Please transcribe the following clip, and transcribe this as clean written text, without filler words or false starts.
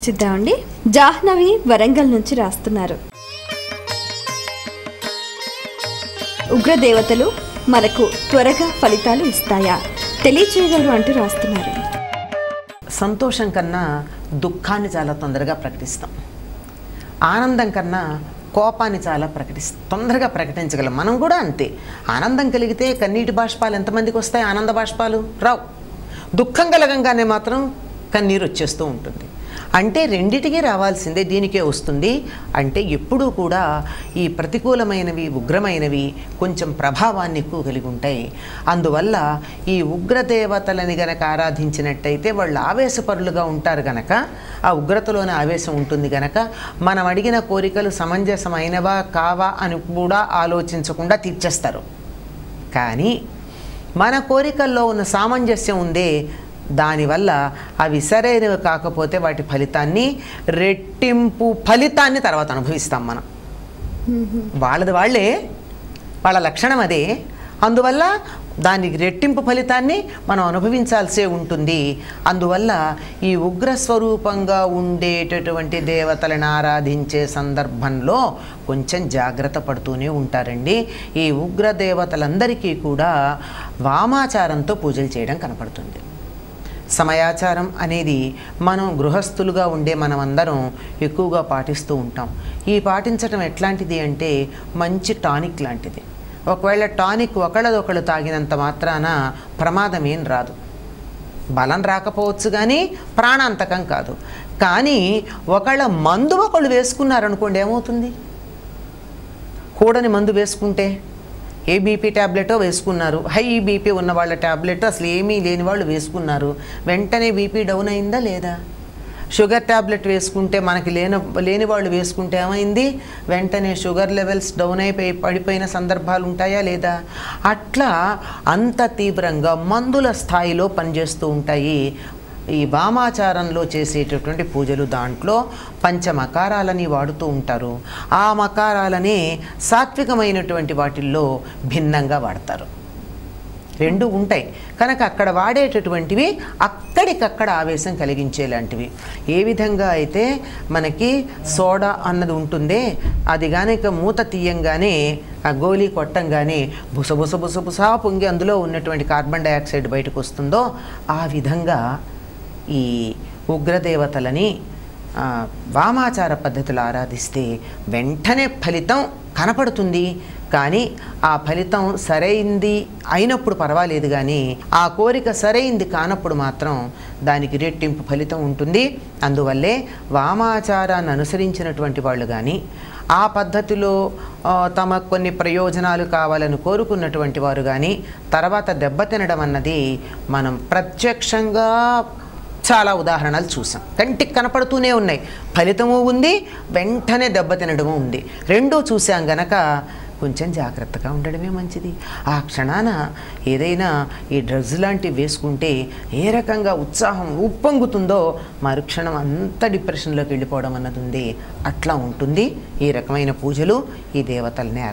చూద్దామండి. జాహ్నవి వరంగల్ నుంచి రాస్తున్నారు. ఉగ్రదేవతలు మనకు త్వరగా ఫలితాలు ఇస్తాయా, తెలియచేయగలరు అంటూ రాస్తున్నారు. సంతోషం కన్నా దుఃఖాన్ని చాలా తొందరగా ప్రకటిస్తాం. ఆనందం కన్నా కోపాన్ని చాలా తొందరగా ప్రకటించగలం. మనం కూడా అంతే. ఆనందం కలిగితే కన్నీటి బాష్పాలు ఎంతమందికి వస్తాయి? ఆనంద బాష్పాలు రావు. దుఃఖం కలగంగానే మాత్రం కన్నీరు వచ్చేస్తూ ఉంటుంది. అంటే రెండిటికి రావాల్సిందే, దీనికే వస్తుంది. అంటే ఎప్పుడూ కూడా ఈ ప్రతికూలమైనవి, ఉగ్రమైనవి కొంచెం ప్రభావాన్ని ఎక్కువ కలిగి ఉంటాయి. అందువల్ల ఈ ఉగ్రదేవతలని గనక ఆరాధించినట్టయితే వాళ్ళు ఆవేశపరులుగా ఉంటారు గనక, ఆ ఉగ్రతలోనే ఆవేశం ఉంటుంది గనక మనం అడిగిన కోరికలు సమంజసమైనవా కావా అని కూడా ఆలోచించకుండా తీర్చేస్తారు. కానీ మన కోరికల్లో ఉన్న సామంజస్యం ఉందే, దానివల్ల అవి సరైనవి కాకపోతే వాటి ఫలితాన్ని, రెట్టింపు ఫలితాన్ని తర్వాత అనుభవిస్తాం మనం. వాళ్ళ లక్షణం అదే. అందువల్ల దానికి రెట్టింపు ఫలితాన్ని మనం అనుభవించాల్సే ఉంటుంది. అందువల్ల ఈ ఉగ్రస్వరూపంగా ఉండేటటువంటి దేవతలను ఆరాధించే సందర్భంలో కొంచెం జాగ్రత్త పడుతూనే ఉంటారండి. ఈ ఉగ్రదేవతలందరికీ కూడా వామాచారంతో పూజలు చేయడం కనపడుతుంది. సమయాచారం అనేది మనం గృహస్థులుగా ఉండే మనమందరం ఎక్కువగా పాటిస్తూ ఉంటాం. ఈ పాటించడం ఎట్లాంటిది అంటే మంచి టానిక్ లాంటిది. ఒకవేళ టానిక్ ఒకళ్ళదొకళ్ళు తాగినంత మాత్రాన ప్రమాదం ఏం రాదు. బలం రాకపోవచ్చు కానీ ప్రాణాంతకం కాదు. కానీ ఒకళ్ళ మందు ఒకళ్ళు వేసుకున్నారనుకోండి, ఏమవుతుంది? కూడని మందు వేసుకుంటే, ఏ బీపీ ట్యాబ్లెటో వేసుకున్నారు, హై బీపీ ఉన్న వాళ్ళ ట్యాబ్లెట్ అసలు ఏమీ లేని వాళ్ళు వేసుకున్నారు, వెంటనే బీపీ డౌన్ అయిందా లేదా? షుగర్ ట్యాబ్లెట్ వేసుకుంటే మనకి లేని వాళ్ళు వేసుకుంటే ఏమైంది? వెంటనే షుగర్ లెవెల్స్ డౌన్ అయిపోయి పడిపోయిన సందర్భాలు ఉంటాయా లేదా? అట్లా అంత తీవ్రంగా మందుల స్థాయిలో పనిచేస్తూ ఉంటాయి ఈ వామాచారంలో చేసేటటువంటి పూజలు. దాంట్లో పంచమకారాలని వాడుతూ ఉంటారు. ఆ మకారాలనే సాత్వికమైనటువంటి వాటిల్లో భిన్నంగా వాడతారు. రెండు ఉంటాయి కనుక అక్కడ వాడేటటువంటివి అక్కడికక్కడ ఆవేశం కలిగించేలాంటివి. ఏ విధంగా అయితే మనకి సోడా అన్నది ఉంటుందే, అది కానీ మూత తీయంగానే ఆ గోలీ కొట్టంగానే బుసబుసా పొంగి అందులో ఉన్నటువంటి కార్బన్ డైఆక్సైడ్ బయటకు వస్తుందో, ఆ విధంగా ఈ ఉగ్రదేవతలని వామాచార పద్ధతులు ఆరాధిస్తే వెంటనే ఫలితం కనపడుతుంది. కానీ ఆ ఫలితం సరైంది అయినప్పుడు పర్వాలేదు, కానీ ఆ కోరిక సరైంది కానప్పుడు మాత్రం దానికి రెట్టింపు ఫలితం ఉంటుంది. అందువల్లే వామాచారాన్ని అనుసరించినటువంటి వాళ్ళు కానీ, ఆ పద్ధతిలో తమ కొన్ని ప్రయోజనాలు కావాలని కోరుకున్నటువంటి వారు కానీ తర్వాత దెబ్బతినడం అన్నది మనం ప్రత్యక్షంగా చాలా ఉదాహరణలు చూసాం. కంటికి కనపడుతూనే ఉన్నాయి. ఫలితము ఉంది, వెంటనే దెబ్బతినడము ఉంది. రెండూ చూసాం గనక కొంచెం జాగ్రత్తగా ఉండడమే మంచిది. ఆ క్షణాన ఏదైనా ఈ డ్రగ్స్ లాంటివి వేసుకుంటే ఏ రకంగా ఉత్సాహం ఉప్పొంగుతుందో మరుక్షణం అంత డిప్రెషన్లోకి వెళ్ళిపోవడం అన్నది ఉంది. అట్లా ఉంటుంది ఈ రకమైన పూజలు, ఈ దేవతల్ని